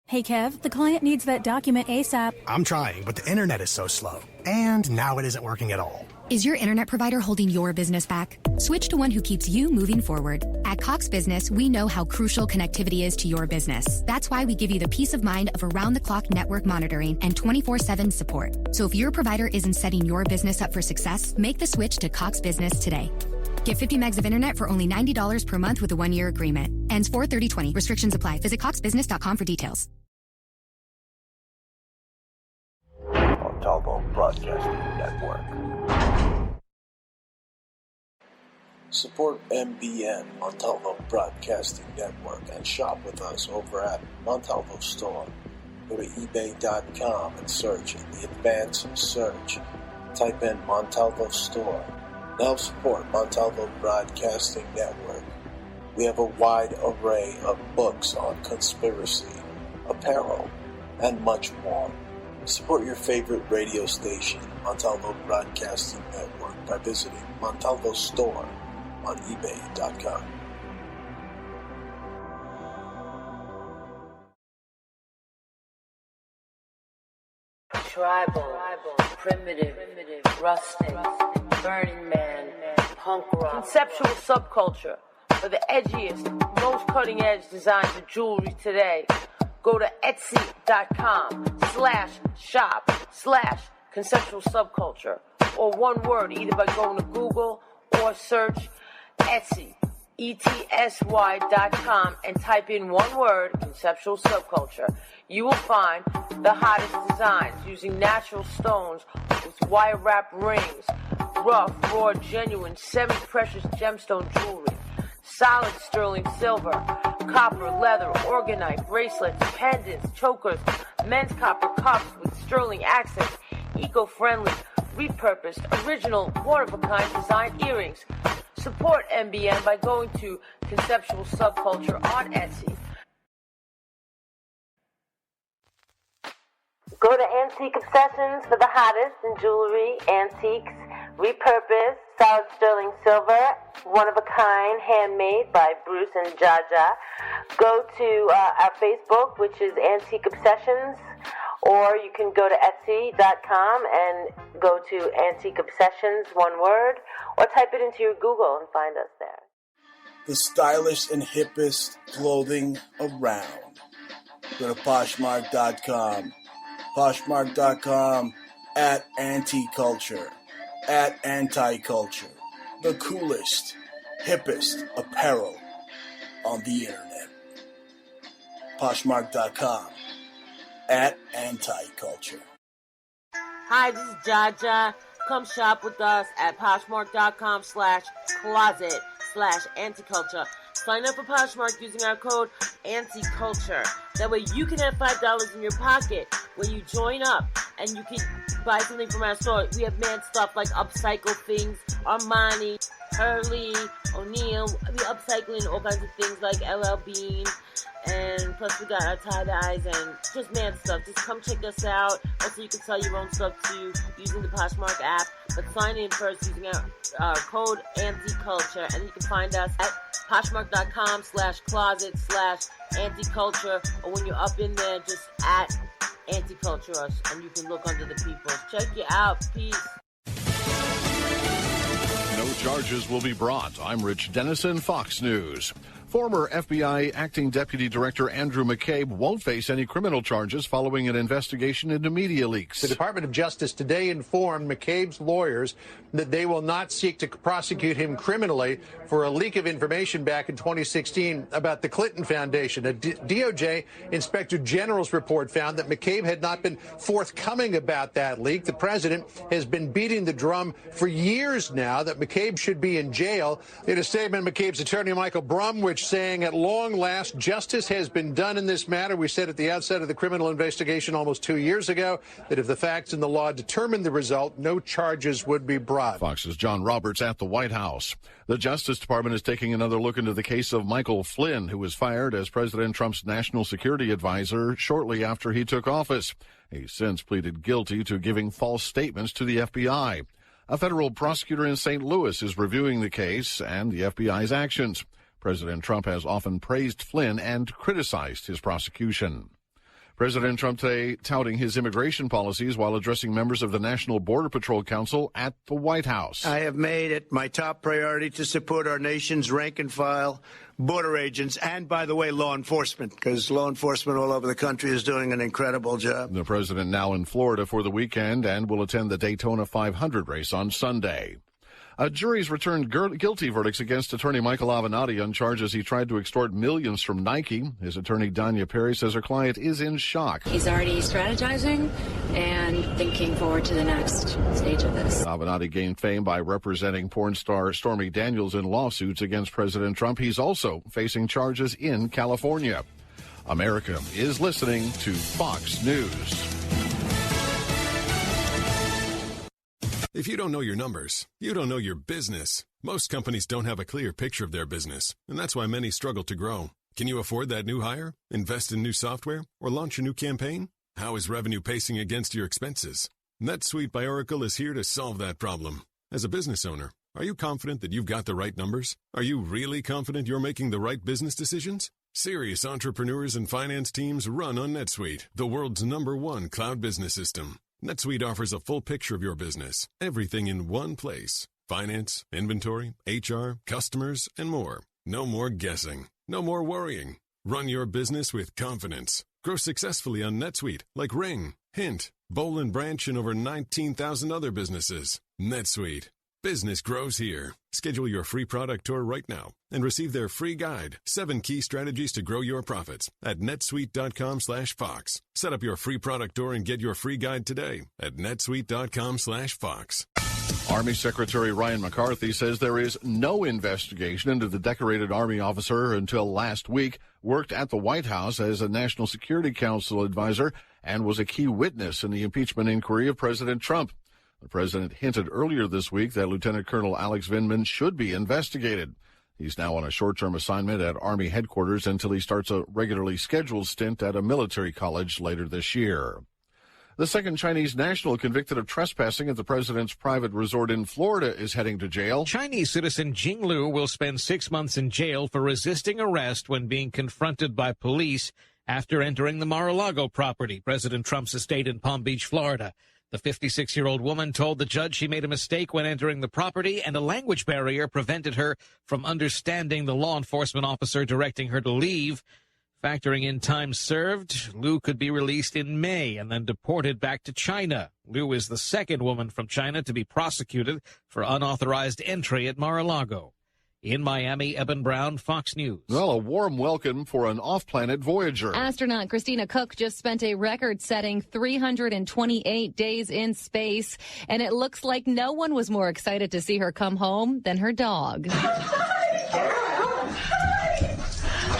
Hey, Kev, the client needs that document ASAP. I'm trying, but the internet is so slow. And now it isn't working at all. Is your internet provider holding your business back? Switch to one who keeps you moving forward. At Cox Business, we know how crucial connectivity is to your business. That's why we give you the peace of mind of around-the-clock network monitoring and 24/7 support. So if your provider isn't setting your business up for success, make the switch to Cox Business today. Get 50 megs of internet for only $90 per month with a one-year agreement. Ends 4/30/20. Restrictions apply. Visit coxbusiness.com for details. Montalvo Broadcasting Network. Support MBN, Montalvo Broadcasting Network, and shop with us over at Montalvo Store. Go to ebay.com and search in the advanced search. Type in Montalvo Store. Now support Montalvo Broadcasting Network. We have a wide array of books on conspiracy, apparel, and much more. Support your favorite radio station, Montalvo Broadcasting Network, by visiting Montalvo Store on ebay.com. Tribal, primitive, rustic, Burning Man, punk rock, conceptual subculture for the edgiest, most cutting-edge designs of jewelry today. Go to etsy.com/shop/conceptual subculture, or one word, either by going to Google or search Etsy, ETSY.com, and type in one word, conceptual subculture. You will find the hottest designs using natural stones with wire wrap rings, rough, raw, genuine, semi-precious gemstone jewelry, solid sterling silver, copper, leather, orgonite, bracelets, pendants, chokers, men's copper cups with sterling accents, eco-friendly, repurposed, original, one-of-a-kind design earrings. Support MBN by going to Conceptual Subculture on Etsy. Go to Antique Obsessions for the hottest in jewelry, antiques, repurposed, solid sterling silver, one-of-a-kind, handmade by Bruce and Jaja. Go to our Facebook, which is Antique Obsessions, or you can go to Etsy.com and go to Antique Obsessions, one word, or type it into your Google and find us there. The stylish and hippest clothing around. Go to Poshmark.com. Poshmark.com at Anti-Culture. At Anti-Culture. The coolest, hippest apparel on the internet. Poshmark.com at Anti-Culture. Hi, this is Jaja. Come shop with us at Poshmark.com/closet/anticulture. Sign up for Poshmark using our code ANTICULTURE. That way you can have $5 in your pocket when you join up and you can buy something from our store. We have mad stuff like upcycle things, Armani, Hurley, O'Neill. We upcycling all kinds of things like LL Bean. And plus we got our tie-dyes and just mad stuff. Just come check us out. Also, you can sell your own stuff too using the Poshmark app. But sign in first using our code ANTICULTURE. And you can find us at Poshmark.com/closet/anticulture. Or when you're up in there, just at Anticulture us. And you can look under the people. Check you out. Peace. No charges will be brought. I'm Rich Dennison, Fox News. Former FBI Acting Deputy Director Andrew McCabe won't face any criminal charges following an investigation into media leaks. The Department of Justice today informed McCabe's lawyers that they will not seek to prosecute him criminally for a leak of information back in 2016 about the Clinton Foundation. A DOJ Inspector General's report found that McCabe had not been forthcoming about that leak. The president has been beating the drum for years now that McCabe should be in jail. In a statement, McCabe's attorney Michael Brumwich saying, at long last, justice has been done in this matter. We said at the outset of the criminal investigation almost 2 years ago that if the facts and the law determined the result, no charges would be brought. Fox's John Roberts at the White House. The Justice Department is taking another look into the case of Michael Flynn, who was fired as President Trump's national security advisor shortly after he took office. He's since pleaded guilty to giving false statements to the FBI. A federal prosecutor in St. Louis is reviewing the case and the FBI's actions. President Trump has often praised Flynn and criticized his prosecution. President Trump today touting his immigration policies while addressing members of the National Border Patrol Council at the White House. I have made it my top priority to support our nation's rank and file border agents and, by the way, law enforcement, because law enforcement all over the country is doing an incredible job. The president now in Florida for the weekend and will attend the Daytona 500 race on Sunday. Juries returned guilty verdicts against attorney Michael Avenatti on charges he tried to extort millions from Nike. His attorney, Danya Perry, says her client is in shock. He's already strategizing and thinking forward to the next stage of this. Avenatti gained fame by representing porn star Stormy Daniels in lawsuits against President Trump. He's also facing charges in California. America is listening to Fox News. If you don't know your numbers, you don't know your business. Most companies don't have a clear picture of their business, and that's why many struggle to grow. Can you afford that new hire, invest in new software, or launch a new campaign? How is revenue pacing against your expenses? NetSuite by Oracle is here to solve that problem. As a business owner, are you confident that you've got the right numbers? Are you really confident you're making the right business decisions? Serious entrepreneurs and finance teams run on NetSuite, the world's #1 cloud business system. NetSuite offers a full picture of your business, everything in one place. Finance, inventory, HR, customers, and more. No more guessing. No more worrying. Run your business with confidence. Grow successfully on NetSuite like Ring, Hint, Boll & Branch, and over 19,000 other businesses. NetSuite. Business grows here. Schedule your free product tour right now and receive their free guide, 7 Key Strategies to Grow Your Profits, at netsuite.com/Fox. Set up your free product tour and get your free guide today at netsuite.com/Fox. Army Secretary Ryan McCarthy says there is no investigation into the decorated Army officer until last week worked at the White House as a National Security Council advisor and was a key witness in the impeachment inquiry of President Trump. The president hinted earlier this week that Lieutenant Colonel Alex Vindman should be investigated. He's now on a short-term assignment at Army headquarters until he starts a regularly scheduled stint at a military college later this year. The second Chinese national convicted of trespassing at the president's private resort in Florida is heading to jail. Chinese citizen Jing Liu will spend 6 months in jail for resisting arrest when being confronted by police after entering the Mar-a-Lago property, President Trump's estate in Palm Beach, Florida. The 56-year-old woman told the judge she made a mistake when entering the property and a language barrier prevented her from understanding the law enforcement officer directing her to leave. Factoring in time served, Liu could be released in May and then deported back to China. Liu is the second woman from China to be prosecuted for unauthorized entry at Mar-a-Lago. In Miami, Eben Brown, Fox News. Well, a warm welcome for an off-planet Voyager. Astronaut Christina Koch just spent a record-setting 328 days in space, and it looks like no one was more excited to see her come home than her dog.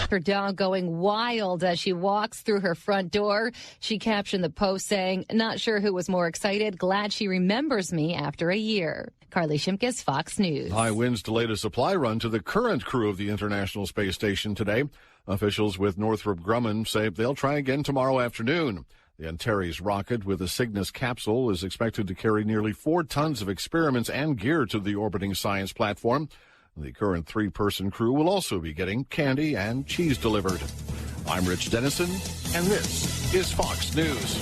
Her dog going wild as she walks through her front door. She captioned the post saying, "Not sure who was more excited. Glad she remembers me after a year." Carly Shimkus, Fox News. High winds delayed a supply run to the current crew of the International Space Station today. Officials with Northrop Grumman say they'll try again tomorrow afternoon. The Antares rocket with a Cygnus capsule is expected to carry nearly 4 tons of experiments and gear to the orbiting science platform. The current 3-person crew will also be getting candy and cheese delivered. I'm Rich Dennison, and this is Fox News.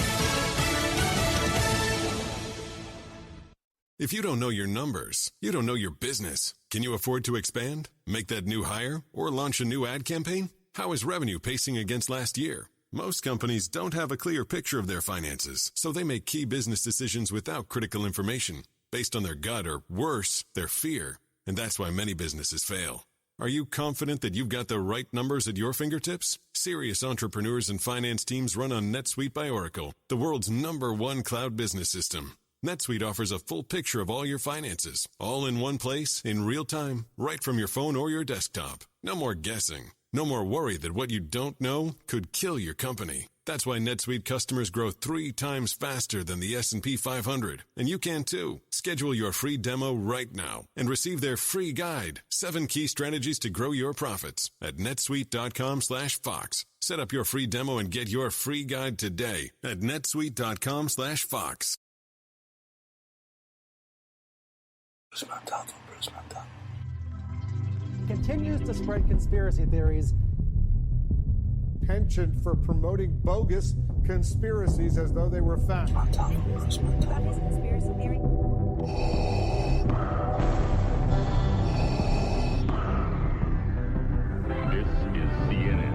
If you don't know your numbers, you don't know your business. Can you afford to expand, make that new hire, or launch a new ad campaign? How is revenue pacing against last year? Most companies don't have a clear picture of their finances, so they make key business decisions without critical information, based on their gut or, worse, their fear. And that's why many businesses fail. Are you confident that you've got the right numbers at your fingertips? Serious entrepreneurs and finance teams run on NetSuite by Oracle, the world's #1 cloud business system. NetSuite offers a full picture of all your finances, all in one place, in real time, right from your phone or your desktop. No more guessing. No more worry that what you don't know could kill your company. That's why NetSuite customers grow 3 times faster than the S&P 500. And you can too. Schedule your free demo right now and receive their free guide, 7 Key Strategies to Grow Your Profits, at netsuite.com/Fox. Set up your free demo and get your free guide today at netsuite.com/Fox. Bruce Montalvo. Continues to spread conspiracy theories. penchant for promoting bogus conspiracies as though they were fact. This is CNN, a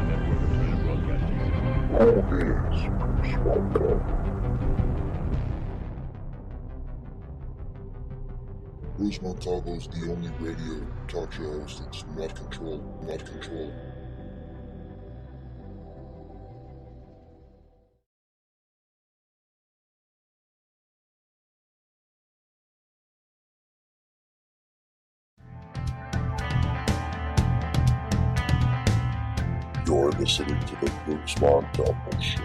network of China Broadcasting System. Bruce Montalvo is the only radio talk show host that's not controlled. You're listening to the Bruce Montalvo Show.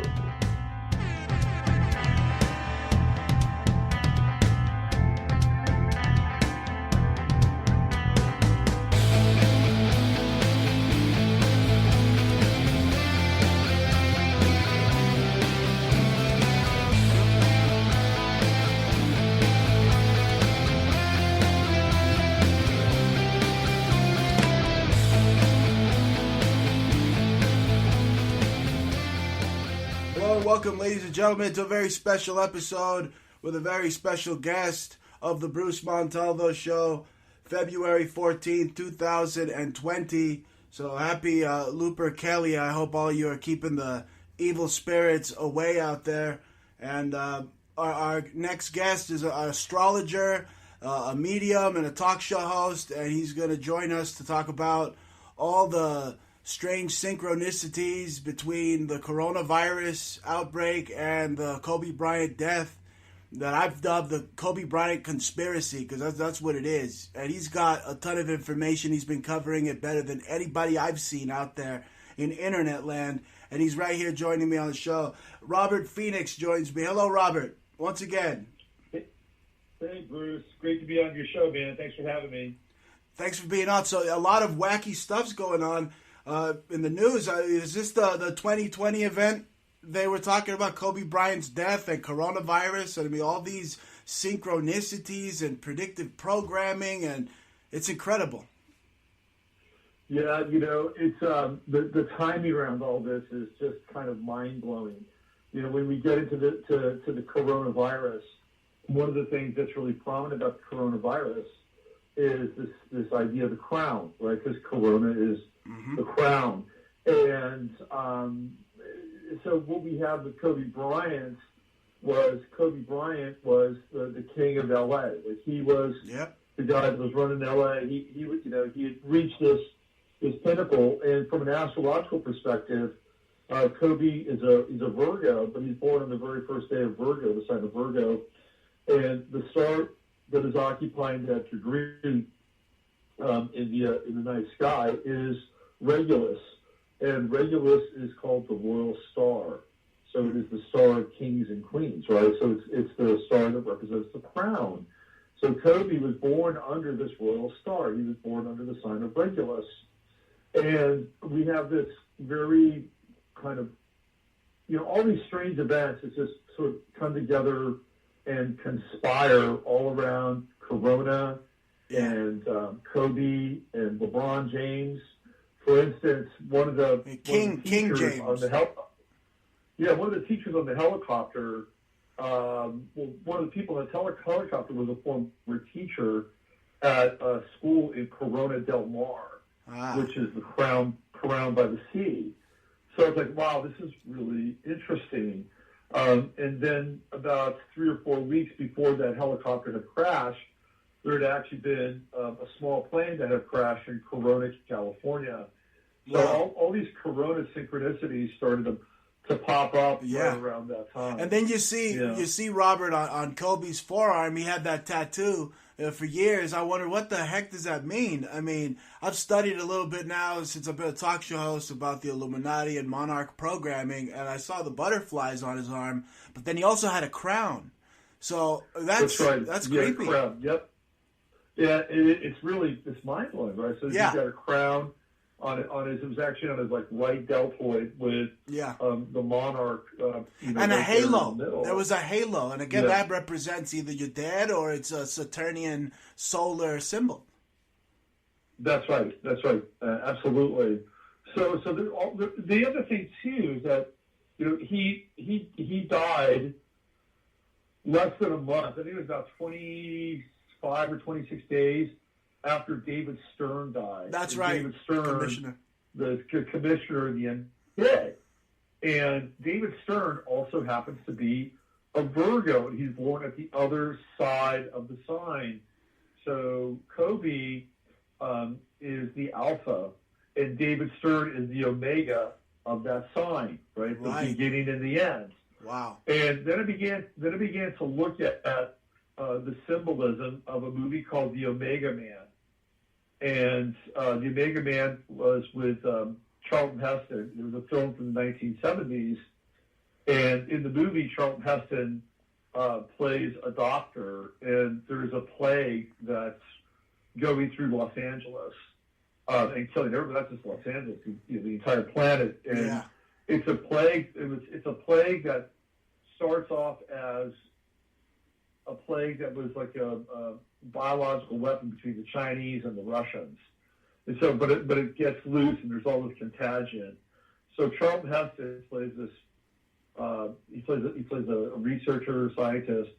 Welcome, ladies and gentlemen, to a very special episode with a very special guest of the Bruce Montalvo Show, February 14th, 2020. So happy Looper Kelly. I hope all you are keeping the evil spirits away out there. And our next guest is an astrologer, a medium, and a talk show host. And he's going to join us to talk about all the strange synchronicities between the coronavirus outbreak and the Kobe Bryant death that I've dubbed the Kobe Bryant conspiracy, because that's what it is. And he's got a ton of information. He's been covering it better than anybody I've seen out there in internet land. And he's right here joining me on the show. Robert Phoenix joins me. Hello, Robert. Once again. Hey, Bruce. Great to be on your show, man. Thanks for having me. Thanks for being on. So a lot of wacky stuff's going on in the news. Is this the 2020 event? They were talking about Kobe Bryant's death and coronavirus. I mean, all these synchronicities and predictive programming, and it's incredible. Yeah, it's the timing around all this is just kind of mind-blowing. When we get into the coronavirus, one of the things that's really prominent about the coronavirus is this idea of the crown, right? Because corona is the crown. And so what we have with Kobe Bryant was the king of L.A. Like, he was the guy that was running L.A. He had reached this pinnacle. And from an astrological perspective, Kobe is a Virgo, but he's born on the very first day of Virgo, the sign of Virgo. And the star that is occupying that degree in the night sky is Regulus, and Regulus is called the royal star. So it is the star of kings and queens, right? So it's the star that represents the crown. So Kobe was born under this royal star. He was born under the sign of Regulus. And we have this very kind of, all these strange events that just sort of come together and conspire all around Corona and Kobe and LeBron James. For instance, one of the King James on the one of the teachers on the helicopter. One of the people on the helicopter was a former teacher at a school in Corona del Mar, which is the crown by the sea. So it's like, wow, this is really interesting. And then about 3 or 4 weeks before that helicopter had crashed, there had actually been a small plane that had crashed in Corona, California. So all these Corona synchronicities started to pop up right around that time. And then you see Robert on Kobe's forearm. He had that tattoo for years. I wonder, what the heck does that mean? I mean, I've studied a little bit now since I've been a talk show host about the Illuminati and monarch programming, and I saw the butterflies on his arm, but then he also had a crown. So that's right. That's creepy. Crown. Yep. Yeah, it's mind-blowing, right? So he's got a crown on his, it was actually on his right deltoid with the monarch, and a halo. There was a halo, and again that represents either your dad or it's a Saturnian solar symbol. That's right. Absolutely. So the other thing too is that he died less than a month. I think it was about 25 or 26 days after David Stern died. That's right. David Stern, Commissioner. the commissioner of the NBA. And David Stern also happens to be a Virgo, and he's born at the other side of the sign. So Kobe is the alpha, and David Stern is the omega of that sign, right? The beginning and the end. Wow. And then it began to look at the symbolism of a movie called The Omega Man. And The Omega Man was with Charlton Heston. It was a film from the 1970s. And in the movie, Charlton Heston plays a doctor, and there's a plague that's going through Los Angeles and killing everybody. Not just Los Angeles, the entire planet. And it's a plague. It's a plague that starts off as a plague that was like a biological weapon between the Chinese and the Russians. And so, but it gets loose, and there's all this contagion. So Charlton Heston plays this. He plays a researcher, scientist,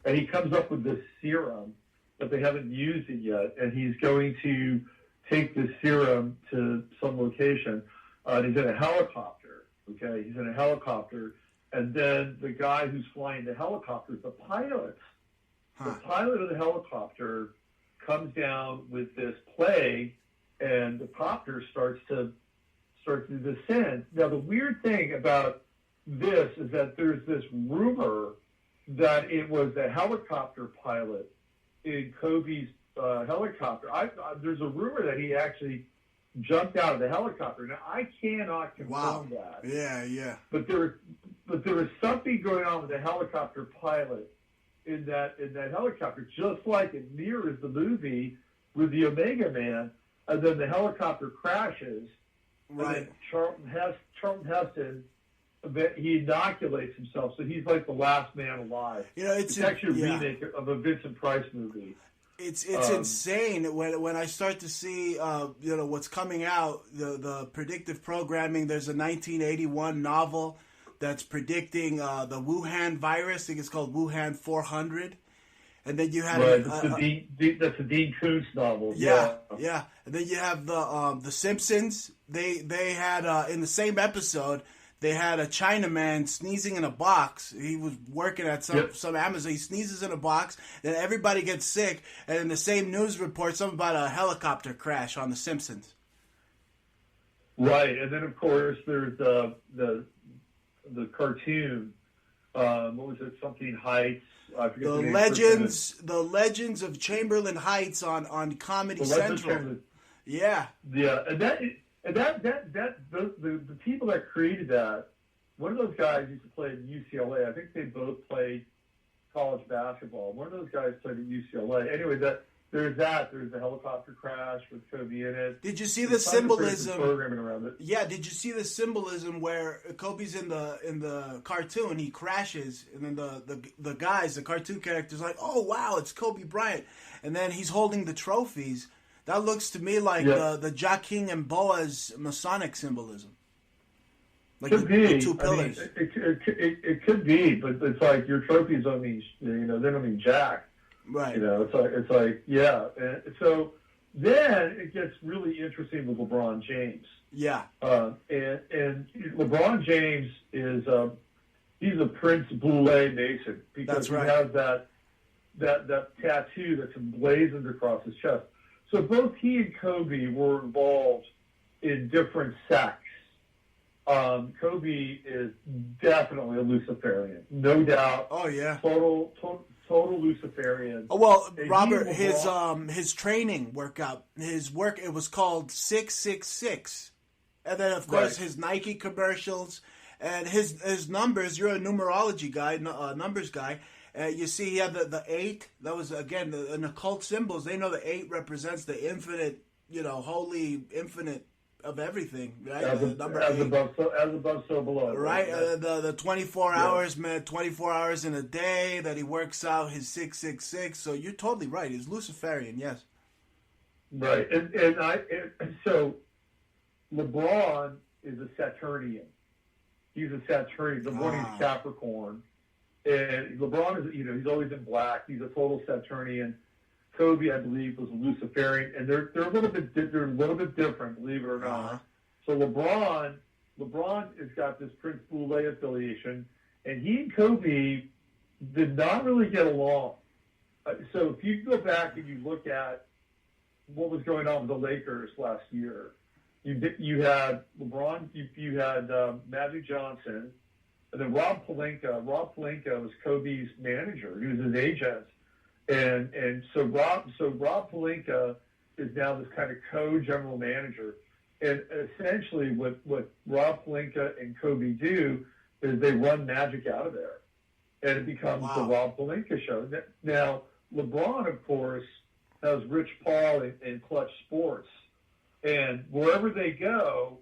and he comes up with this serum, but they haven't used it yet. And he's going to take this serum to some location. He's in a helicopter. Okay, he's in a helicopter, and then the guy who's flying the helicopter is the pilot. The pilot of the helicopter comes down with this plague, and the copter starts to descend. Now, the weird thing about this is that there's this rumor that it was a helicopter pilot in Kobe's helicopter. There's a rumor that he actually jumped out of the helicopter. Now, I cannot confirm that. Yeah. But there was something going on with the helicopter pilot in that helicopter, just like it mirrors the movie with the Omega Man, and then the helicopter crashes. Right. And then Charlton Heston, he inoculates himself, so he's like the last man alive. It's actually a remake of a Vincent Price movie. It's insane when I start to see what's coming out, the predictive programming. There's a 1981 novel that's predicting the Wuhan virus. I think it's called Wuhan 400. And then you had that's the Dean Koontz novel. Yeah. And then you have the Simpsons. They had in the same episode, they had a Chinaman sneezing in a box. He was working at some Amazon. He sneezes in a box, then everybody gets sick. And in the same news report, something about a helicopter crash on The Simpsons. Right, and then of course there's the cartoon. What was it? Something Heights. I forget the Legends of Chamberlain Heights on Comedy Central. Yeah, and the people that created that, one of those guys used to play at UCLA. I think they both played college basketball. One of those guys played at UCLA. Anyway, there's the helicopter crash with Kobe in it. Did you see the symbolism? Programming around it. Yeah. Did you see the symbolism where Kobe's in the cartoon? He crashes, and then the cartoon characters, like, oh wow, it's Kobe Bryant, and then he's holding the trophies. That looks to me like the Joaquin and Boaz Masonic symbolism. Like could be. The two pillars. It could be, but it's like your trophies don't mean, they don't mean jack. Right. It's like yeah. And so then it gets really interesting with LeBron James. Yeah. And LeBron James is he's a Prince Boule Mason because he has that tattoo that's emblazoned across his chest. So both he and Kobe were involved in different sects. Kobe is definitely a Luciferian, no doubt. Oh yeah, total Luciferian. Oh well, and Robert, his training workout, it was called 666, and then of course his Nike commercials and his numbers. You're a numerology guy, numbers guy. You see, he had the 8. That was, again, in occult symbols. They know the 8 represents the infinite, holy infinite of everything, right? As above, so below. Right? The 24 hours, man, 24 hours in a day that he works out his 666. So you're totally right. He's Luciferian, yes. Right. So LeBron is a Saturnian. He's a Saturnian. LeBron is Capricorn. And LeBron is, he's always in black. He's a total Saturnian. Kobe, I believe, was a Luciferian, and they're a little bit different, believe it or not. So LeBron has got this Prince Boule affiliation, and he and Kobe did not really get along. So if you go back and you look at what was going on with the Lakers last year, you had LeBron, you had Magic Johnson, and then Rob Pelinka. Rob Pelinka was Kobe's manager. He was his agent. And so Rob Pelinka is now this kind of co-general manager. And essentially what Rob Pelinka and Kobe do is they run Magic out of there. And it becomes the Rob Pelinka show. Now, LeBron, of course, has Rich Paul in Clutch Sports. And wherever they go,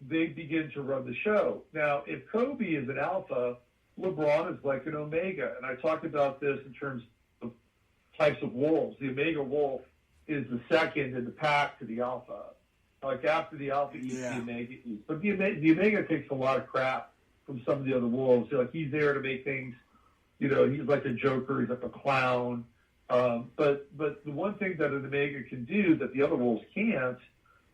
they begin to run the show. Now, if Kobe is an alpha, LeBron is like an omega. And I talked about this in terms of types of wolves. The omega wolf is the second in the pack to the alpha. Like after the alpha eats, the omega eats. But the omega takes a lot of crap from some of the other wolves. Like he's there to make things, he's like a joker. He's like a clown. But the one thing that an omega can do that the other wolves can't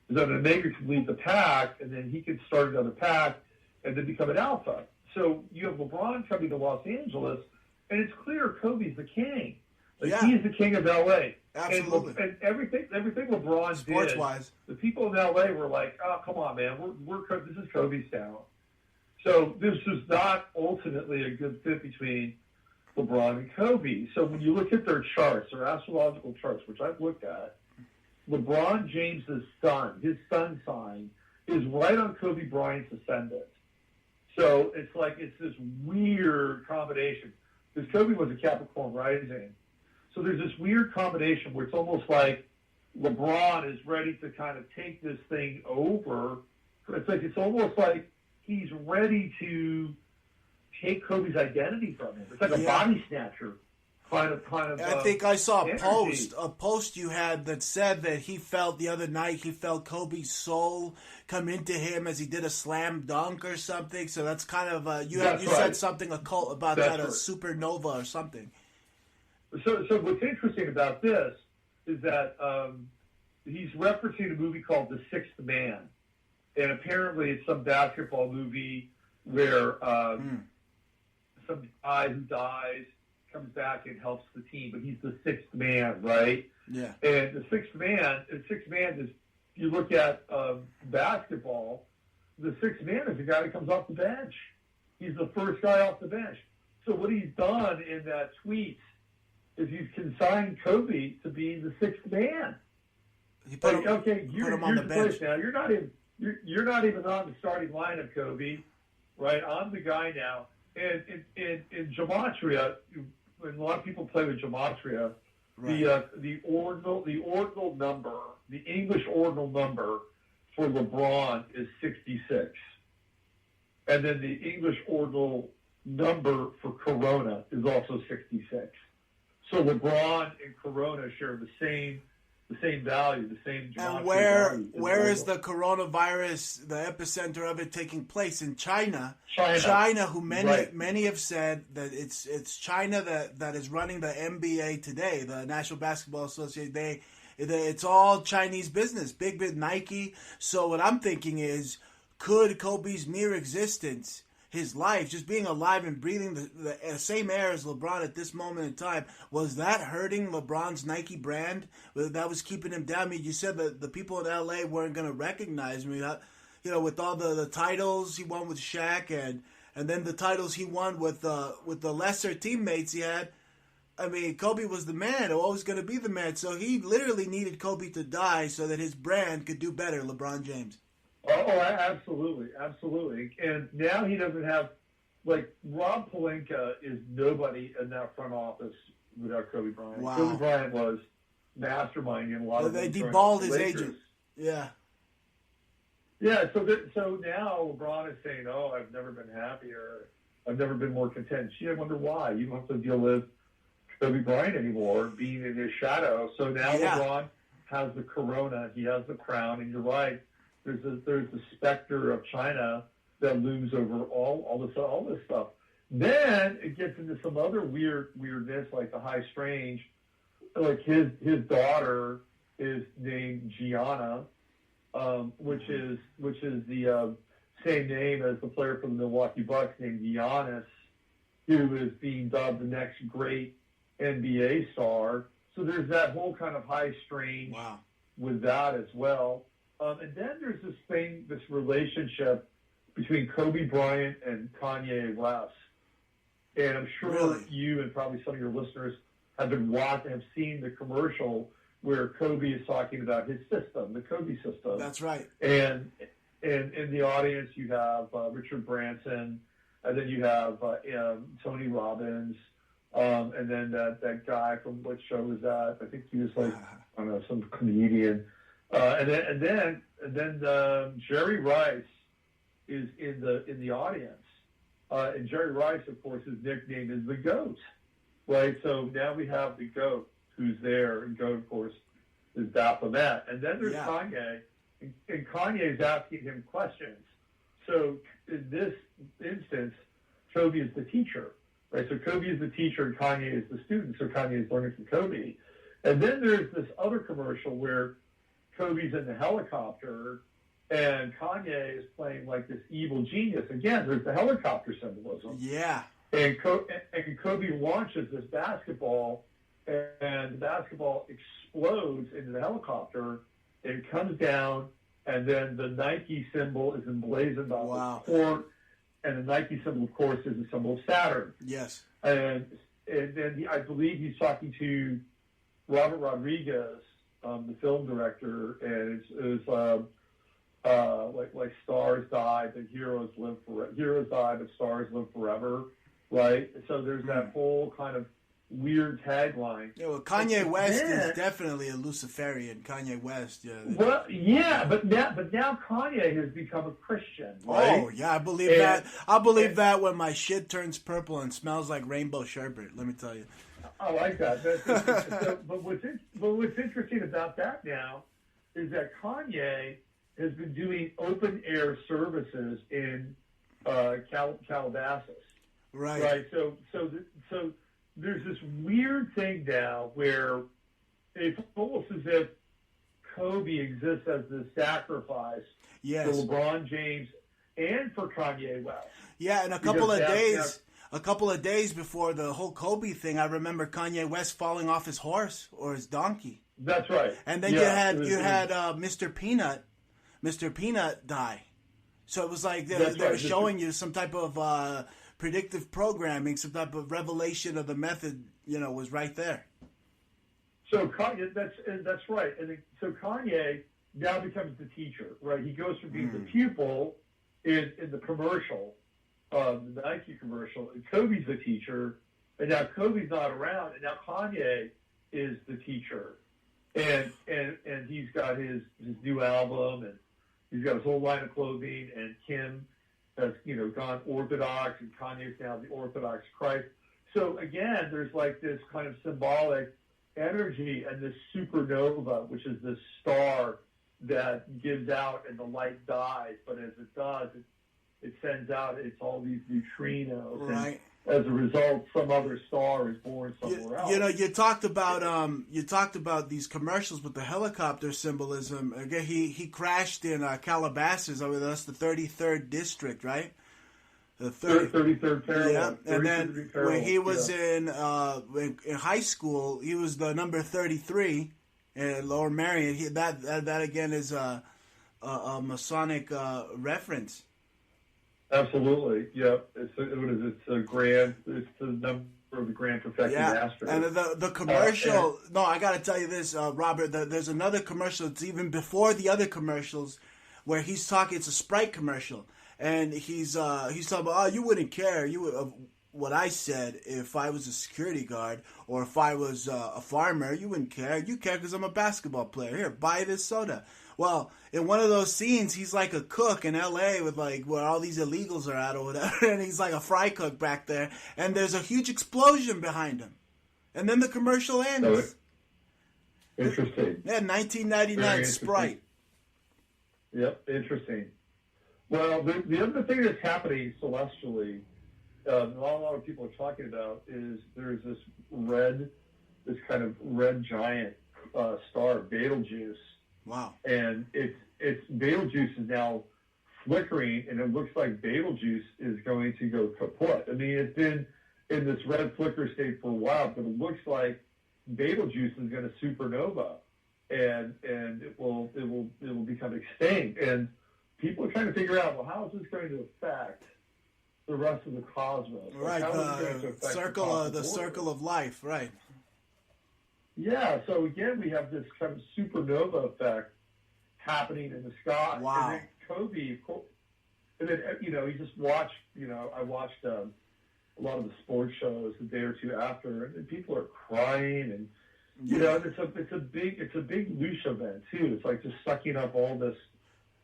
is that an omega can lead the pack, and then he can start another pack and then become an alpha. So you have LeBron coming to Los Angeles, and it's clear Kobe's the king. He's the king of L.A. Absolutely. And everything LeBron sports-wise, the people in L.A. were like, "Oh, come on, man, this is Kobe's town." So this was not ultimately a good fit between LeBron and Kobe. So when you look at their charts, their astrological charts, which I've looked at, LeBron James's sun, his sun sign, is right on Kobe Bryant's ascendant. So it's this weird combination. Because Kobe was a Capricorn rising. So there's this weird combination where it's almost like LeBron is ready to kind of take this thing over. It's almost like he's ready to take Kobe's identity from him. It's like a body snatcher kind of. I think I saw energy. a post you had that said that he felt the other night Kobe's soul come into him as he did a slam dunk or something. So that's kind of you said something occult about That's that, a right. supernova or something. So what's interesting about this is that he's referencing a movie called The Sixth Man, and apparently it's some basketball movie where some guy who dies comes back and helps the team, but he's the sixth man, right? Yeah. And the sixth man is, you look at basketball, the sixth man is the guy that comes off the bench. He's the first guy off the bench. So what he's done in that tweet is he's consigned Kobe to be the sixth man. He put him on the bench. Now you're not even on the starting lineup, Kobe. Right? I'm the guy now. And in gematria, when a lot of people play with gematria, the ordinal number, the English ordinal number for LeBron is 66, and then the English ordinal number for Corona is also 66. So LeBron and Corona share the same value, the same gematria And value. where is the coronavirus, the epicenter of it taking place? In China. Who many have said that it's China that is running the NBA today, the National Basketball Association. It's all Chinese business, big Nike. So what I'm thinking is, could Kobe's mere existence, his life, just being alive and breathing the same air as LeBron at this moment in time, was that hurting LeBron's Nike brand? That was keeping him down. I mean, you said that the people in LA weren't going to recognize me. With all the titles he won with Shaq and then the titles he won with the lesser teammates he had. I mean, Kobe was the man, always going to be the man. So he literally needed Kobe to die so that his brand could do better, LeBron James. Oh, absolutely. And now he doesn't have, Rob Pelinka is nobody in that front office without Kobe Bryant. Wow. Kobe Bryant was masterminding a lot of They things. deballed his agent. Yeah. Yeah, so now LeBron is saying, "Oh, I've never been happier. I've never been more content." Gee, I wonder why. You don't have to deal with Kobe Bryant anymore, being in his shadow. So now LeBron has the corona, he has the crown, and you're right. there's the specter of China that looms over all this stuff. Then it gets into some other weirdness, like the high strange. Like his daughter is named Gianna, which is the same name as the player from the Milwaukee Bucks named Giannis, who is being dubbed the next great NBA star. So there's that whole kind of high strange with that as well. And then there's this relationship between Kobe Bryant and Kanye West. And I'm sure you and probably some of your listeners have seen the commercial where Kobe is talking about his system, the Kobe system. That's right. And in the audience, you have Richard Branson, and then you have Tony Robbins, and then that guy from what show was that? I think he was like, I don't know, some comedian. And then Jerry Rice is in the audience. And Jerry Rice, of course, his nickname is the GOAT, right? So now we have the GOAT who's there, and GOAT, of course, is Baphomet. And then there's Kanye, and Kanye is asking him questions. So in this instance, Kobe is the teacher, right? So Kobe is the teacher, and Kanye is the student. So Kanye is learning from Kobe. And then there's this other commercial where Kobe's in the helicopter, and Kanye is playing like this evil genius. Again, there's the helicopter symbolism. Yeah. And Kobe launches this basketball, and the basketball explodes into the helicopter, and it comes down, and then the Nike symbol is emblazoned on the court, and the Nike symbol, of course, is the symbol of Saturn. Yes. And then I believe he's talking to Robert Rodriguez, the film director, and it was like stars die, but heroes live forever. Heroes die, but stars live forever, right? So there's that whole kind of weird tagline. Yeah, well, Kanye West is definitely a Luciferian. Kanye West, yeah. Well, yeah, but now Kanye has become a Christian, right? Oh, yeah, I believe that. I believe that when my shit turns purple and smells like rainbow sherbet. Let me tell you. I like that. But what's interesting about that now is that Kanye has been doing open air services in Calabasas. Right. Right. So there's this weird thing now where it's almost as if Kobe exists as the sacrifice for LeBron James and for Kanye West. Yeah, and a couple of days before the whole Kobe thing, I remember Kanye West falling off his horse or his donkey. That's right. And then you had Mr. Peanut die. So it was like they were showing you some type of predictive programming, some type of revelation of the method, was right there. So Kanye, that's right. And so Kanye now becomes the teacher, right? He goes from being the pupil in the commercial, the Nike commercial, and Kobe's the teacher, and now Kobe's not around, and now Kanye is the teacher. And he's got his new album, and he's got his whole line of clothing, and Kim has, gone Orthodox, and Kanye's now the Orthodox Christ. So again, there's like this kind of symbolic energy and this supernova, which is this star that gives out and the light dies, but as it does, it sends out, it's all these neutrinos. Right. And as a result, some other star is born somewhere else. You talked about these commercials with the helicopter symbolism. Again, he crashed in Calabasas. I mean, that's the 33rd district, right? The 33rd parallel. Yeah, and then when he was in high school, he was the number 33 in Lower Merion. That again is a Masonic reference. Absolutely, yeah. It's the number of the Grand Perfecting Master. And the commercial. No, I got to tell you this, Robert. There's another commercial. It's even before the other commercials, where he's talking. It's a Sprite commercial, and he's talking about, you wouldn't care. You would. What I said, if I was a security guard or if I was a farmer, you wouldn't care. You care because I'm a basketball player. Here, buy this soda. Well, in one of those scenes, he's like a cook in L.A. with like where all these illegals are at or whatever, and he's like a fry cook back there, and there's a huge explosion behind him, and then the commercial ends. Interesting. Yeah, 1999 Sprite. Yep, interesting. Well, the other thing that's happening celestially, not a lot of people are talking about, is there's this kind of red giant star, Betelgeuse. Wow. And it's Betelgeuse is now flickering, and it looks like Betelgeuse is going to go kaput. I mean, it's been in this red flicker state for a while, but it looks like Betelgeuse is going to supernova, and it will become extinct. And people are trying to figure out, well, how is this going to affect the rest of the cosmos? Right, the circle of life, right? Yeah. So again, we have this kind of supernova effect happening in the sky. Wow. And then Kobe, and then you just watch. I watched a lot of the sports shows a day or two after, and people are crying, and it's a big Lucia event too. It's like just sucking up all this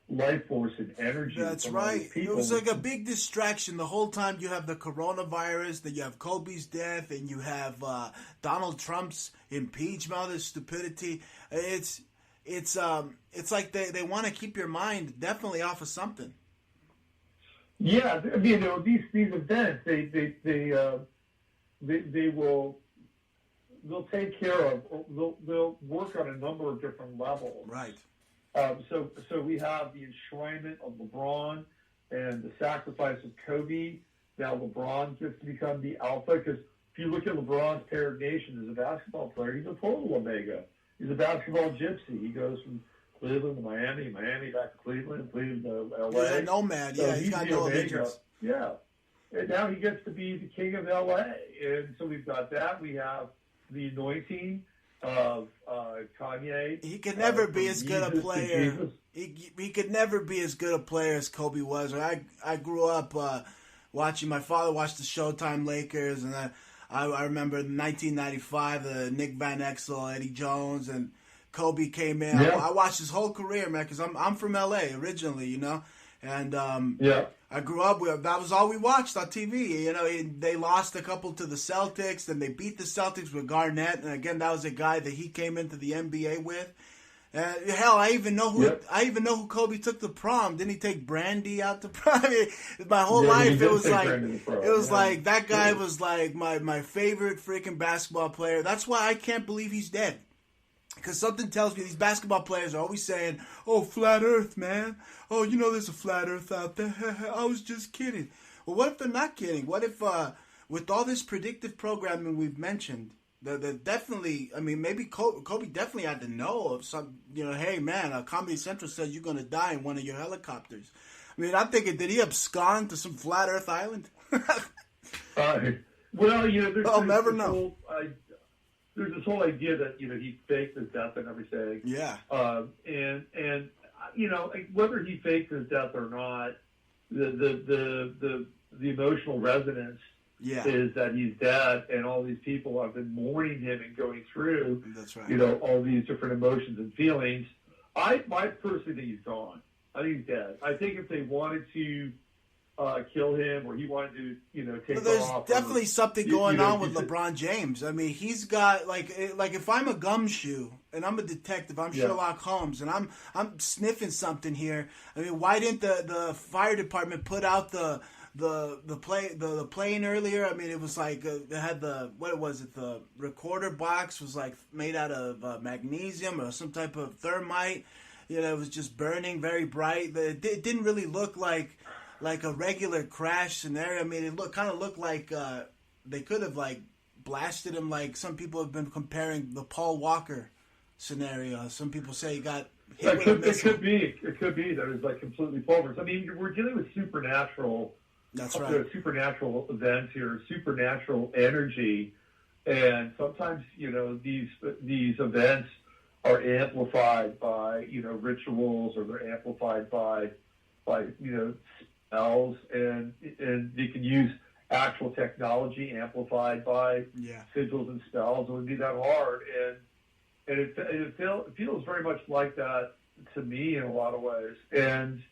life force and energy. That's right. It was like a big distraction the whole time. You have the coronavirus, then you have Kobe's death, and you have Donald Trump's impeachment, all this stupidity. It's like they want to keep your mind definitely off of something. Yeah, I mean, these events they'll take care of. They'll work on a number of different levels. Right. So we have the enshrinement of LeBron and the sacrifice of Kobe. Now LeBron gets to become the alpha, because if you look at LeBron's paired nation as a basketball player, he's a total omega. He's a basketball gypsy. He goes from Cleveland to Miami, Miami back to Cleveland, Cleveland to LA. He's a nomad. So he's got no allegiance. Yeah. And now he gets to be the king of LA. And so we've got that. We have the anointing of Kanye. He could never be as good a player. He could never be as good a player as Kobe was. I grew up watching. My father watched the Showtime Lakers, and I remember 1995, the Nick Van Exel, Eddie Jones, and Kobe came in. Yeah. I watched his whole career, man, because I'm from LA originally, and I grew up with, that was all we watched on TV. They lost a couple to the Celtics, then they beat the Celtics with Garnett, and again, that was a guy that he came into the NBA with. Hell, I even know who Kobe took to prom. Didn't he take Brandy out to prom? I mean, my whole life it was like that guy was like my favorite freaking basketball player. That's why I can't believe he's dead. Because something tells me these basketball players are always saying, "Oh, flat Earth, man. Oh, there's a flat Earth out there. I was just kidding." Well, what if they're not kidding? What if, with all this predictive programming we've mentioned, that definitely, I mean, maybe Kobe definitely had to know of some, hey, man, Comedy Central says you're going to die in one of your helicopters. I mean, I'm thinking, did he abscond to some flat Earth island? I'll never know. There's this whole idea that he faked his death and everything. Yeah. And whether he faked his death or not, the emotional resonance is that he's dead, and all these people have been mourning him and going through. That's right. All these different emotions and feelings. I personally think he's gone. I think he's dead. I think if they wanted to kill him, or he wanted to, take off. There's definitely something going on with LeBron James. I mean, he's got like if I'm a gumshoe and I'm a detective, I'm Sherlock Holmes, and I'm sniffing something here. I mean, why didn't the fire department put out the plane earlier? I mean, it was like it had the recorder box was like made out of magnesium or some type of thermite. It was just burning very bright. It didn't really look like a regular crash scenario. I mean, it kind of looked like they could have like blasted him. Like some people have been comparing the Paul Walker scenario. Some people say he got hit with a missile. It could be that it was like completely pulverized. I mean, we're dealing with supernatural. That's right. Supernatural events here, supernatural energy, and sometimes these events are amplified by rituals, or they're amplified by spells, and they can use actual technology amplified by sigils and spells. It would be that hard, and it feels very much like that to me in a lot of ways. And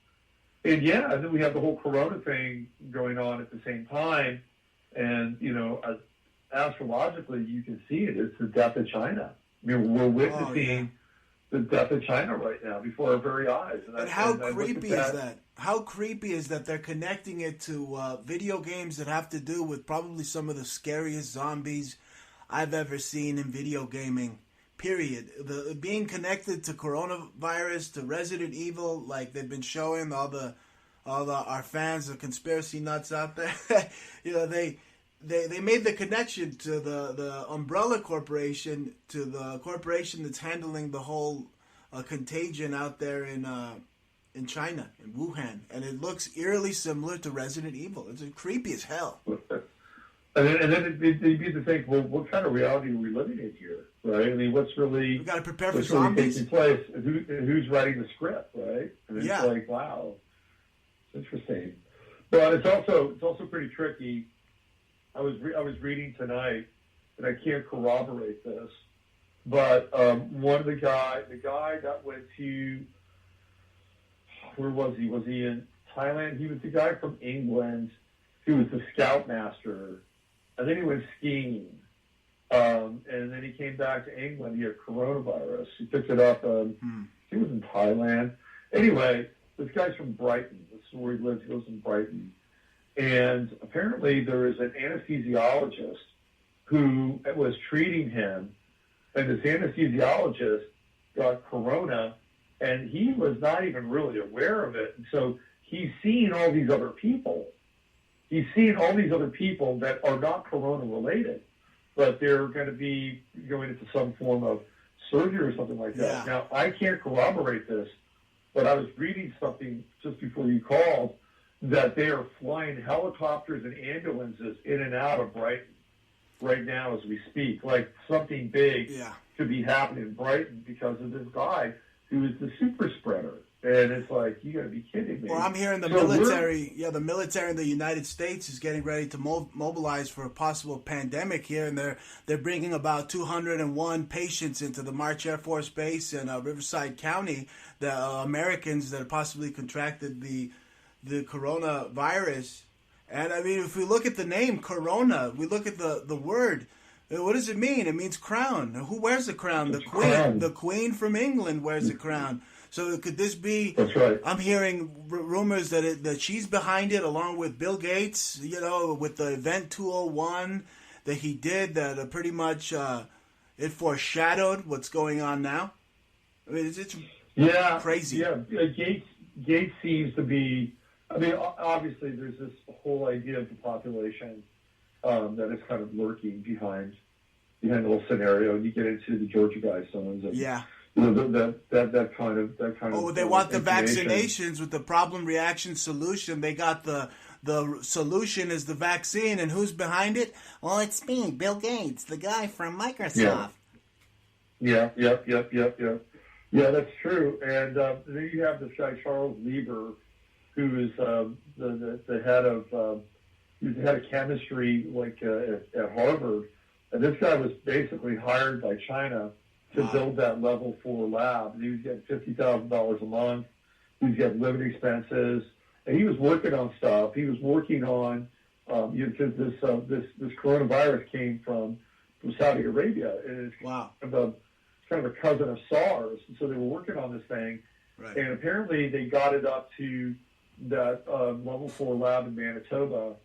then we have the whole Corona thing going on at the same time, and astrologically you can see it. It's the death of China. I mean, we're witnessing the death of China right now before our very eyes. And how creepy is that? How creepy is that they're connecting it to video games that have to do with probably some of the scariest zombies I've ever seen in video gaming, period. Being connected to coronavirus, to Resident Evil, like they've been showing our fans, the conspiracy nuts out there, they made the connection to the Umbrella Corporation, to the corporation that's handling the whole contagion out there in China, in Wuhan, and it looks eerily similar to Resident Evil. It's creepy as hell. And then you begin to think, well, what kind of reality are we living in here, right? I mean, what's really... We got to prepare for zombies. Taking place, and who's writing the script, right? And it's yeah. like, wow, it's interesting. But it's also pretty tricky. I was reading tonight, and I can't corroborate this, but one of the guy that went to, where was he? Was he in Thailand? He was the guy from England who was the scoutmaster. And then he went skiing. And then he came back to England. He had coronavirus. He picked it up. He was in Thailand. Anyway, this guy's from Brighton. This is where he lives. He lives in Brighton. And apparently there is an anesthesiologist who was treating him. And this anesthesiologist got corona, and he was not even really aware of it. And so he's seeing all these other people. He's seeing all these other people that are not corona-related, but they're going to be going into some form of surgery or something like that. Yeah. Now, I can't corroborate this, but I was reading something just before you called that they are flying helicopters and ambulances in and out of Brighton right now as we speak. Like something big could be happening in Brighton because of this guy who is the super spreader. And it's like, you got to be kidding me. Well, I'm hearing the military in the United States is getting ready to mobilize for a possible pandemic here, and they're bringing about 201 patients into the March Air Force Base in Riverside County, the Americans that have possibly contracted the coronavirus. And I mean, if we look at the name Corona, we look at the word. What does it mean? It means crown. Who wears the crown? The Queen. Crown. The Queen from England wears the crown. So could this be? That's right. I'm hearing rumors that she's behind it, along with Bill Gates. With the Event 201 that he did, that pretty much it foreshadowed what's going on now. I mean, it's crazy. Yeah, Gates seems to be. I mean, obviously, there's this whole idea of the population that is kind of lurking behind the whole scenario, and you get into the Georgia Guidestones. That kind of. Oh, they want the vaccinations with the problem, reaction, solution. They got the solution is the vaccine, and who's behind it? Well, it's me, Bill Gates, the guy from Microsoft. Yeah, that's true. And then you have this guy Charles Lieber, who is the head of he's the head of chemistry, at Harvard, and this guy was basically hired by China to build that level 4 lab. And he was getting $50,000 a month. He was getting living expenses, and he was working on stuff. He was working on because this coronavirus came from Saudi Arabia, and it's kind of a cousin of SARS. And so they were working on this thing, and apparently they got it up to that level 4 lab in Manitoba.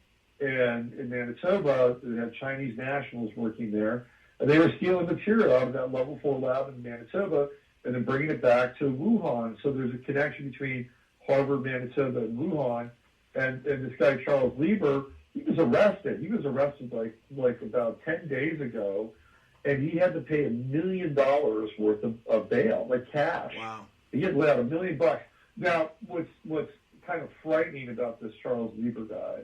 And in Manitoba, they had Chinese nationals working there. And they were stealing material out of that level 4 lab in Manitoba and then bringing it back to Wuhan. So there's a connection between Harvard, Manitoba, and Wuhan. And this guy, Charles Lieber, he was arrested. He was arrested like about 10 days ago, and he had to pay $1 million worth of bail, like cash. Wow. He had to lay out $1 million. Now, what's kind of frightening about this Charles Lieber guy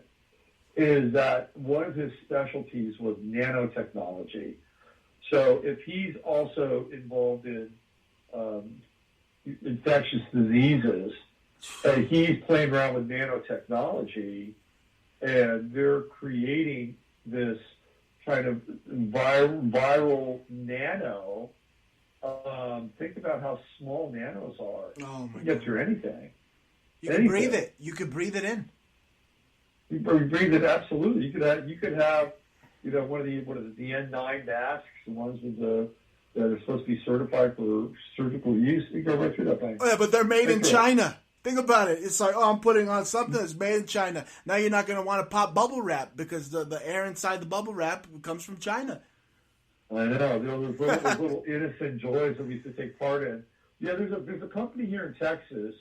is that one of his specialties was nanotechnology. So if he's also involved in infectious diseases, and he's playing around with nanotechnology, and they're creating this kind of viral nano. Think about how small nanos are. Oh my God. Get through anything. You can breathe it. You could breathe it in. You breathe it, absolutely. You could have one of the N9 masks, the ones with that are supposed to be certified for surgical use. You go right through that thing. Oh, yeah, but they're made in That's China. Think about it. It's like, oh, I'm putting on something that's made in China. Now you're not going to want to pop bubble wrap because the air inside the bubble wrap comes from China. I know. Those little innocent joys that we used to take part in. Yeah, there's a company here in Texas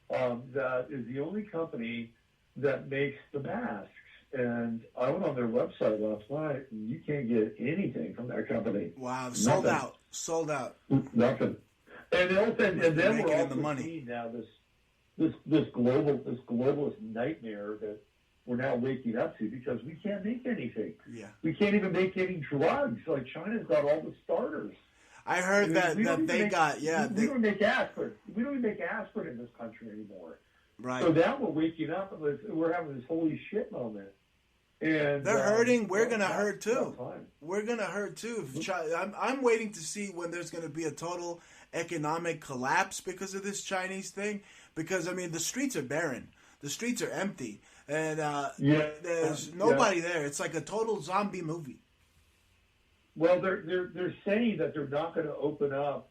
that is the only company that makes the masks. And I went on their website last night, and you can't get anything from that company. Wow, sold out. Nothing. And then we're also seeing now this globalist nightmare that we're now waking up to because we can't make anything. Yeah. We can't even make any drugs. Like China's got all the starters. I heard that they got, yeah. We don't make aspirin. We don't even make aspirin in this country anymore. Right. So now we're waking up and we're having this holy shit moment. And they're hurting. We're going to hurt too. We're going to hurt too. I'm waiting to see when there's going to be a total economic collapse because of this Chinese thing. Because, I mean, the streets are barren. The streets are empty. And there's nobody there. It's like a total zombie movie. Well, they're saying that they're not going to open up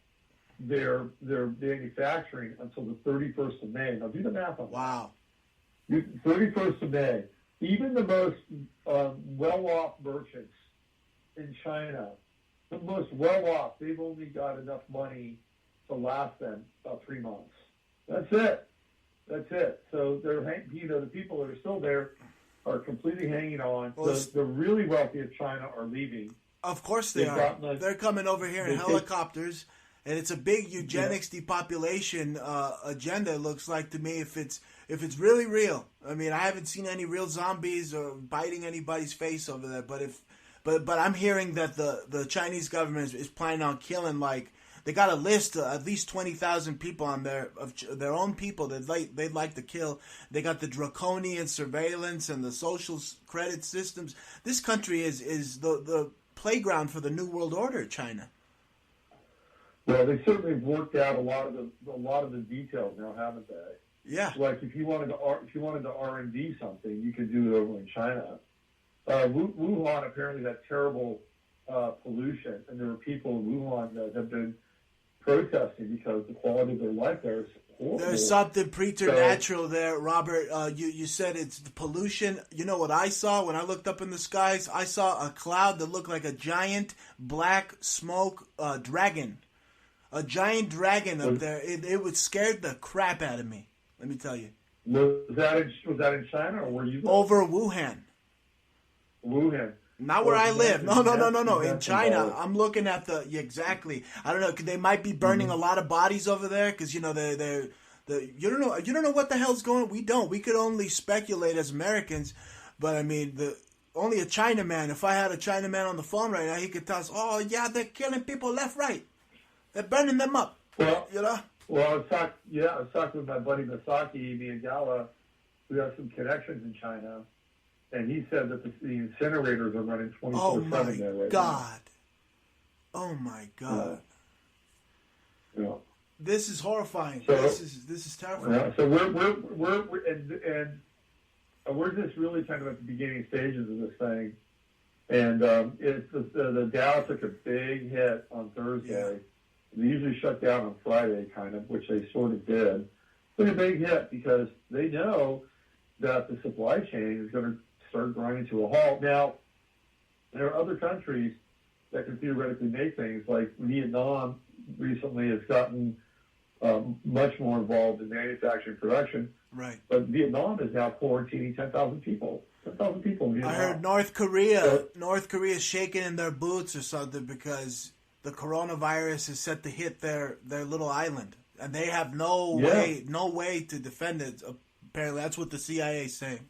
their manufacturing until the 31st of May. Now, do the math on that. Wow. 31st of May. Even the most well-off merchants in China, the most well-off, they've only got enough money to last them about 3 months. That's it. So the people that are still there are completely hanging on. Well, the really wealthy of China are leaving. Of course they are. They're coming over here in helicopters, and it's a big eugenics depopulation agenda. It looks like to me, if it's really real. I mean, I haven't seen any real zombies or biting anybody's face over there. But I'm hearing that the Chinese government is planning on killing, like, they got a list of at least 20,000 people on there of their own people that they'd like to kill. They got the draconian surveillance and the social credit systems. This country is the playground for the New World Order, China. Well, they certainly have worked out a lot of the details now, haven't they? Yeah. Like if you wanted to R&D something, you could do it over in China. Wuhan apparently had terrible pollution, and there were people in Wuhan that have been protesting because the quality of their life there is horrible. There's something preternatural there, Robert. You said it's the pollution. You know what I saw when I looked up in the skies? I saw a cloud that looked like a giant black smoke dragon. A giant dragon up there. It would scare the crap out of me. Let me tell you. Was that in China or were you over Wuhan? Wuhan. Not where I live. No. In China, I'm looking at exactly. I don't know. They might be burning a lot of bodies over there because you don't know what the hell's going on. We don't. We could only speculate as Americans, but I mean only a Chinaman. If I had a Chinaman on the phone right now, he could tell us, "Oh yeah, they're killing people left, right. They're burning them up." Well, you know. Well, I was talking with my buddy Masaki Miyagawa, who has some connections in China. And he said that the incinerators are running 24/7 there right now. Oh my God! Yeah. This is horrifying. So, this is terrifying. Yeah, so we're just really kind of at the beginning stages of this thing, and it's the Dow took a big hit on Thursday. Yeah. They usually shut down on Friday, kind of, which they sort of did. Took a big hit because they know that the supply chain is going to start grinding to a halt. Now, there are other countries that can theoretically make things, like Vietnam recently has gotten much more involved in manufacturing production. Right. But Vietnam is now quarantining 10,000 people. 10,000 people in Vietnam. I heard North Korea is shaking in their boots or something because the coronavirus is set to hit their little island. And they have no way to defend it. Apparently, that's what the CIA is saying.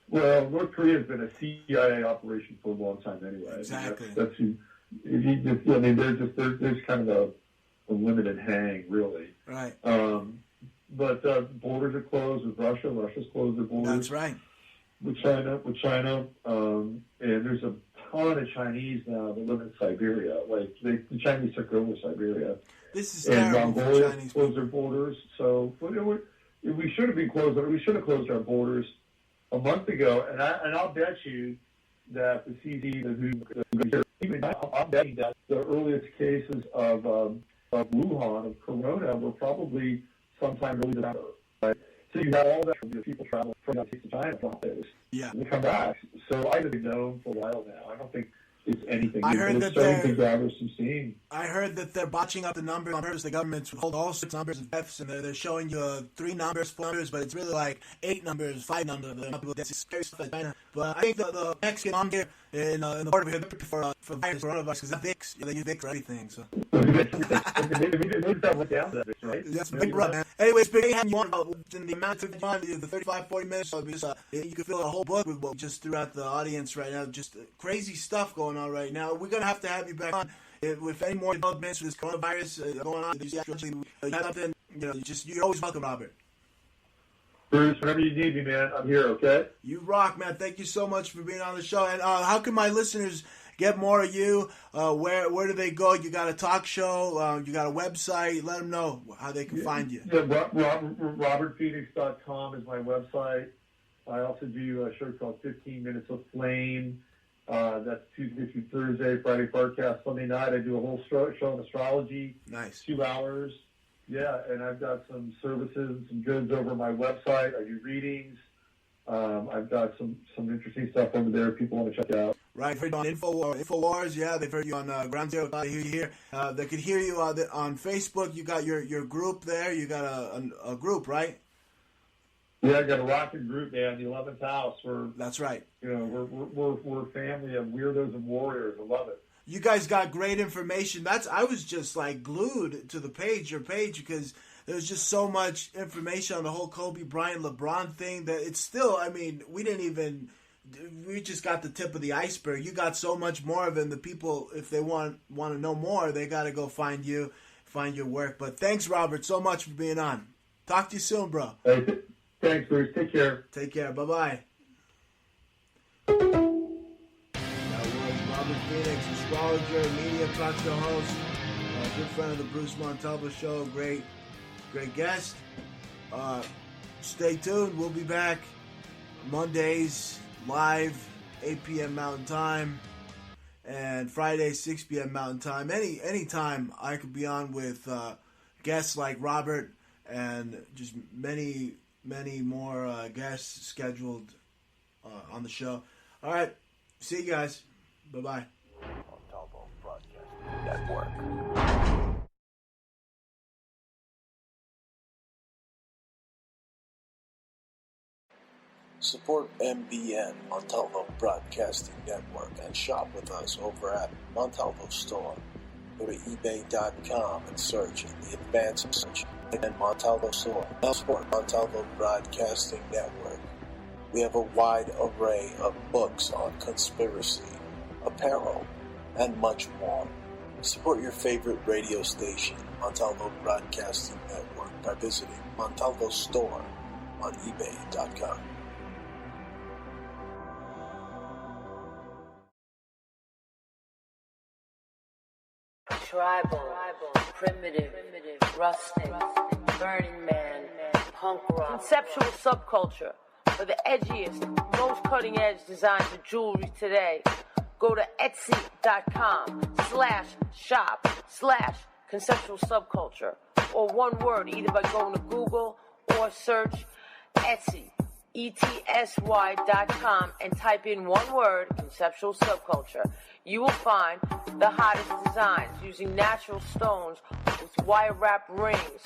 Well, North Korea has been a CIA operation for a long time anyway. Exactly. There's kind of a limited hang, really. Right. But borders are closed with Russia. Russia's closed their borders. That's right. With China, and there's a ton of Chinese now that live in Siberia. Like the Chinese took over Siberia. This is terrible. And Mongolia closed their borders. So we should have been closed. We should have closed our borders a month ago. And I'll bet you that the CDC, even now, I'm betting that the earliest cases of Wuhan, of Corona, were probably sometime early December. Right? So you have all that from people traveling from the United States to China for days. Yeah. And they come back. So I've been known for a while now. I don't think it's anything. I heard that starting to gather some steam. I heard that they're botching up the numbers on purpose. The government's hold all 6 numbers of deaths, and they're showing you 3 numbers, 4 numbers, but it's really like 8 numbers, 5 numbers. That's scary stuff in China. But I think the Mexican on here in the border here for virus, coronavirus, because that's Vicks. They use Vicks for everything. So. That's big brother, man. Anyways, big having you on in the amount of time, the 35, 40 minutes. So you can fill a whole book with just throughout the audience right now. Just crazy stuff going on right now. We're gonna have to have you back on with any more developments with this coronavirus going on. You have something, you're always welcome, Robert. Bruce, whenever you need me, man, I'm here, okay? You rock, man. Thank you so much for being on the show. And how can my listeners get more of you? Where do they go? You got a talk show? You got a website? Let them know how they can find you. Yeah, RobertPhoenix.com is my website. I also do a show called 15 Minutes of Flame. That's Tuesday through Thursday, Friday podcast, Sunday night. I do a whole show on astrology. Nice. 2 hours. Yeah, and I've got some services and some goods over my website. I do readings. I've got some interesting stuff over there people want to check out. Right, I've heard you on InfoWars. Yeah, they've heard you on Ground Zero. They hear you here. They could hear you on Facebook. You got your group there. You got a group, right? Yeah, I got a rocking group, man. The 11th House. That's right. We're a family of weirdos and warriors. I love it. You guys got great information. I was just like glued to your page, because there's just so much information on the whole Kobe Bryant LeBron thing that it's still. I mean, we just got the tip of the iceberg. You got so much more of it. And the people, if they want to know more, they got to go find your work. But thanks, Robert, so much for being on. Talk to you soon, bro. Hey, thanks, Bruce. Take care. Take care. Bye bye. Robert Phoenix, astrologer, media talk show host, good friend of the Bruce Montalvo show, great guest. Stay tuned. We'll be back Mondays live, 8 p.m. Mountain Time, and Fridays 6 p.m. Mountain Time. Any time I could be on with guests like Robert, and just many more guests scheduled on the show. All right, see you guys. Bye-bye. Montalvo Broadcasting Network. Support MBN, Montalvo Broadcasting Network, and shop with us over at Montalvo Store. Go to ebay.com and search in the advanced search and Montalvo Store. Support Montalvo Broadcasting Network. We have a wide array of books on conspiracy, apparel, and much more. Support your favorite radio station, Montalvo Broadcasting Network, by visiting Montalvo Store on ebay.com. Tribal, primitive, rustic, Burning Man, punk rock, conceptual subculture for the edgiest, most cutting-edge designs of jewelry today. Go to Etsy.com/shop/conceptual subculture, or one word, either by going to Google or search Etsy, ETSY.com, and type in one word, conceptual subculture. You will find the hottest designs using natural stones with wire wrap rings,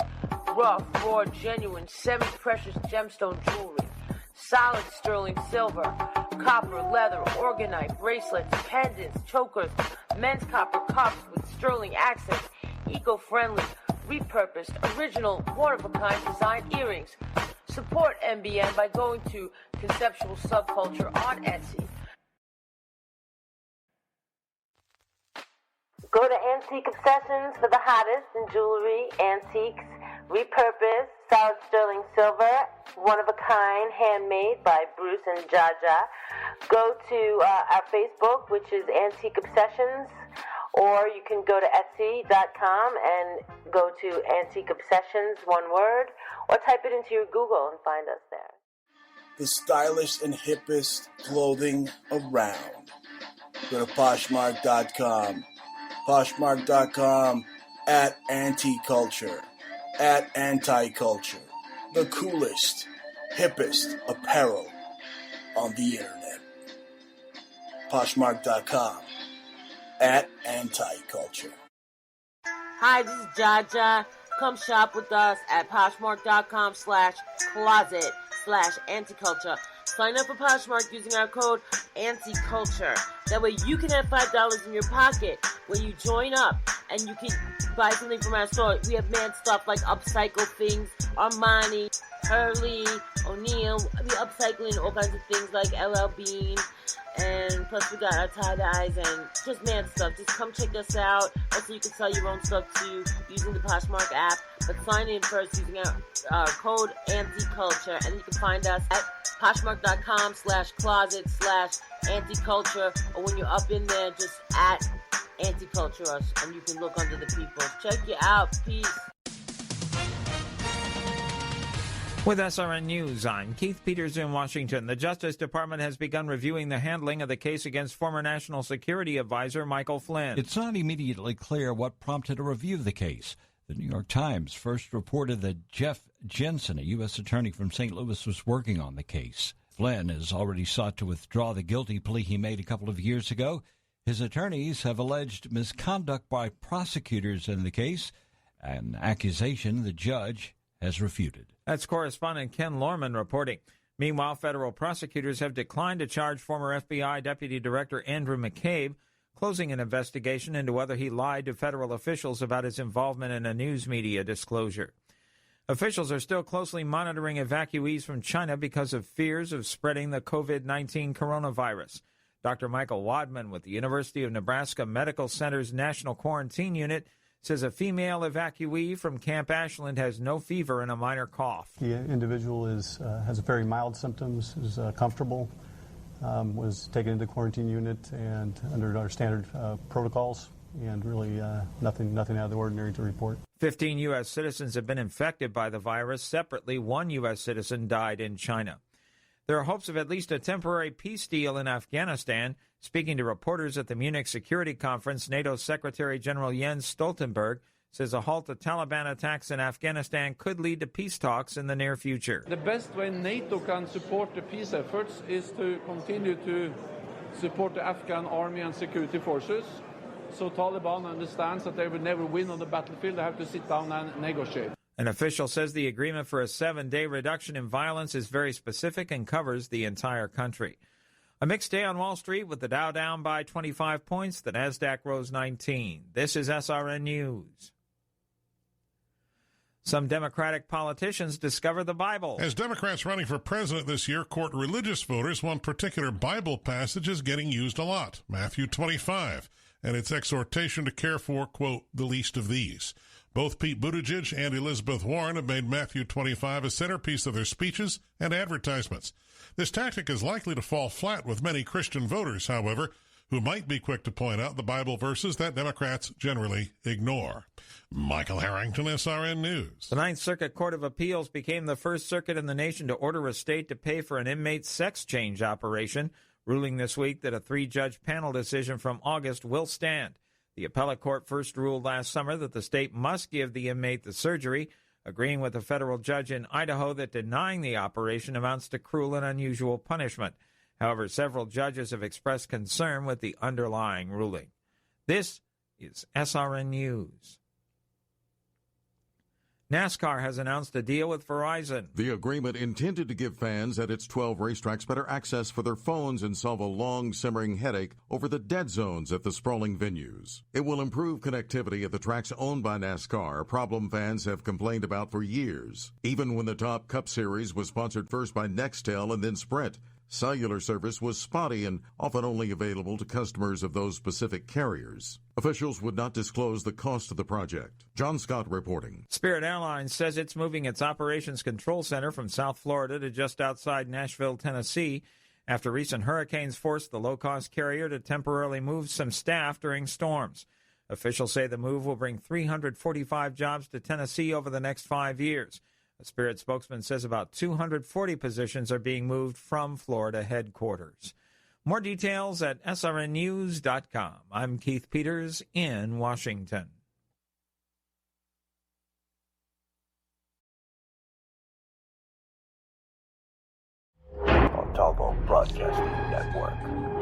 rough, raw, genuine, semi-precious gemstone jewelry, solid sterling silver, copper, leather, orgonite, bracelets, pendants, chokers, men's copper cups with sterling accents, eco-friendly, repurposed, original, one-of-a-kind design earrings. Support MBN by going to Conceptual Subculture on Etsy. Go to Antique Obsessions for the hottest in jewelry, antiques, repurposed, solid sterling silver, one-of-a-kind, handmade by Bruce and Jaja. Go to our Facebook, which is Antique Obsessions, or you can go to Etsy.com and go to Antique Obsessions, one word, or type it into your Google and find us there. The stylish and hippest clothing around. go to Poshmark.com. Poshmark.com at Anti-Culture. At Anti-Culture. The coolest, hippest apparel on the internet. Poshmark.com at Anti-Culture. Hi, this is Jaja. Come shop with us at Poshmark.com/closet/anticulture. Sign up for Poshmark using our code ANTICULTURE. That way you can have $5 in your pocket when you join up and you can buy something from our store. We have mad stuff like upcycle things, Armani, Hurley, O'Neill. We upcycling all kinds of things like LL Bean. And plus we got our tie-dyes and just mad stuff. Just come check us out. Also, you can sell your own stuff too using the Poshmark app. But sign in first using our code ANTICULTURE. And you can find us at Poshmark.com/closet/anticulture. Or when you're up in there, just at Anticulture us. And you can look under the people. Check you out. Peace. With SRN News, I'm Keith Peters in Washington. The Justice Department has begun reviewing the handling of the case against former National Security Advisor Michael Flynn. It's not immediately clear what prompted a review of the case. The New York Times first reported that Jeff Jensen, a U.S. attorney from St. Louis, was working on the case. Flynn has already sought to withdraw the guilty plea he made a couple of years ago. His attorneys have alleged misconduct by prosecutors in the case, an accusation the judge has refuted. That's correspondent Ken Lorman reporting. Meanwhile, federal prosecutors have declined to charge former FBI Deputy Director Andrew McCabe, closing an investigation into whether he lied to federal officials about his involvement in a news media disclosure. Officials are still closely monitoring evacuees from China because of fears of spreading the COVID-19 coronavirus. Dr. Michael Wadman with the University of Nebraska Medical Center's National Quarantine Unit says a female evacuee from Camp Ashland has no fever and a minor cough. The individual has very mild symptoms, is comfortable, was taken into the quarantine unit and under our standard protocols, and really nothing out of the ordinary to report. 15 U.S. citizens have been infected by the virus. Separately, one U.S. citizen died in China. There are hopes of at least a temporary peace deal in Afghanistan. Speaking to reporters at the Munich Security Conference, NATO Secretary General Jens Stoltenberg says a halt to Taliban attacks in Afghanistan could lead to peace talks in the near future. The best way NATO can support the peace efforts is to continue to support the Afghan army and security forces. So Taliban understands that they will never win on the battlefield. They have to sit down and negotiate. An official says the agreement for a 7-day reduction in violence is very specific and covers the entire country. A mixed day on Wall Street with the Dow down by 25 points. The Nasdaq rose 19. This is SRN News. Some Democratic politicians discover the Bible. As Democrats running for president this year court religious voters, one particular Bible passage is getting used a lot, Matthew 25, and its exhortation to care for, quote, the least of these. Both Pete Buttigieg and Elizabeth Warren have made Matthew 25 a centerpiece of their speeches and advertisements. This tactic is likely to fall flat with many Christian voters, however, who might be quick to point out the Bible verses that Democrats generally ignore. Michael Harrington, SRN News. The Ninth Circuit Court of Appeals became the first circuit in the nation to order a state to pay for an inmate's sex change operation, ruling this week that a 3-judge panel decision from August will stand. The appellate court first ruled last summer that the state must give the inmate the surgery, agreeing with a federal judge in Idaho that denying the operation amounts to cruel and unusual punishment. However, several judges have expressed concern with the underlying ruling. This is SRN News. NASCAR has announced a deal with Verizon. The agreement intended to give fans at its 12 racetracks better access for their phones and solve a long, simmering headache over the dead zones at the sprawling venues. It will improve connectivity at the tracks owned by NASCAR, a problem fans have complained about for years. Even when the Top Cup Series was sponsored first by Nextel and then Sprint, cellular service was spotty and often only available to customers of those specific carriers. Officials would not disclose the cost of the project. John Scott reporting. Spirit Airlines says it's moving its operations control center from South Florida to just outside Nashville, Tennessee, after recent hurricanes forced the low-cost carrier to temporarily move some staff during storms. Officials say the move will bring 345 jobs to Tennessee over the next 5 years. A Spirit spokesman says about 240 positions are being moved from Florida headquarters. More details at srnnews.com. I'm Keith Peters in Washington. Montalvo Broadcasting Network.